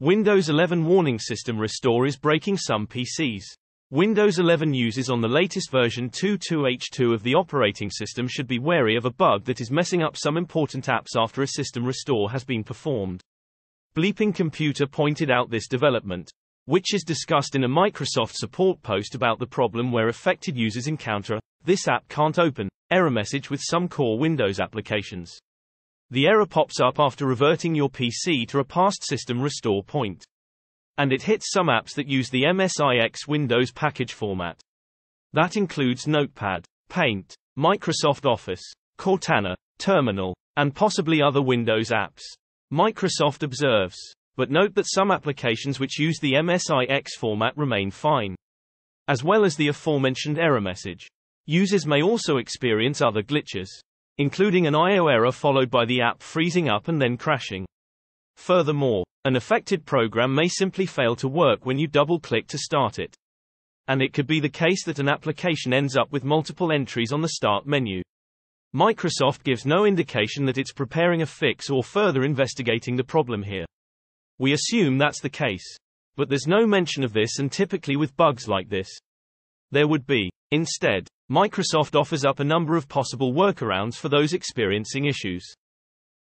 Windows 11 warning system restore is breaking some PCs. Windows 11 users on the latest version 2.2H2 of the operating system should be wary of a bug that is messing up some important apps after a system restore has been performed. Bleeping Computer pointed out this development, which is discussed in a Microsoft support post about the problem where affected users encounter a "this app can't open" error message with some core Windows applications. The error pops up after reverting your PC to a past system restore point. And it hits some apps that use the MSIX Windows package format. That includes Notepad, Paint, Microsoft Office, Cortana, Terminal, and possibly other Windows apps. Microsoft observes. But note that some applications which use the MSIX format remain fine. As well as the aforementioned error message, users may also experience other glitches, including an I/O error followed by the app freezing up and then crashing. Furthermore, an affected program may simply fail to work when you double-click to start it. And it could be the case that an application ends up with multiple entries on the start menu. Microsoft gives no indication that it's preparing a fix or further investigating the problem here. We assume that's the case. But there's no mention of this, and typically with bugs like this, there would be. Instead, Microsoft offers up a number of possible workarounds for those experiencing issues.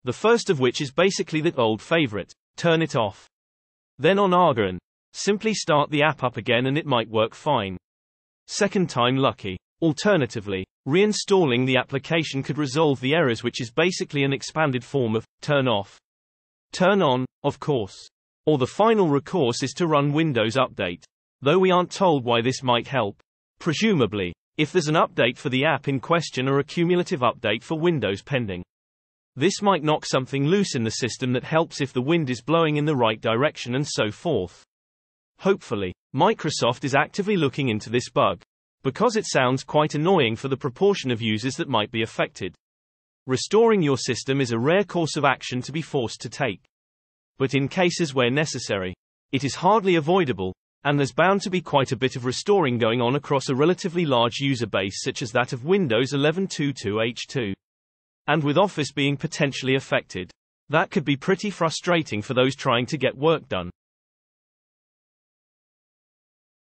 The first of which is basically that old favorite: turn it off. Then on again. Simply start the app up again and it might work fine. Second time lucky. Alternatively, reinstalling the application could resolve the errors, which is basically an expanded form of turn off. Turn on, of course. Or the final recourse is to run Windows Update. Though we aren't told why this might help. Presumably, if there's an update for the app in question or a cumulative update for Windows pending. This might knock something loose in the system that helps if the wind is blowing in the right direction and so forth. Hopefully, Microsoft is actively looking into this bug, because it sounds quite annoying for the proportion of users that might be affected. Restoring your system is a rare course of action to be forced to take. But in cases where necessary, it is hardly avoidable, and there's bound to be quite a bit of restoring going on across a relatively large user base such as that of Windows 11 2.2H2. And with Office being potentially affected, that could be pretty frustrating for those trying to get work done.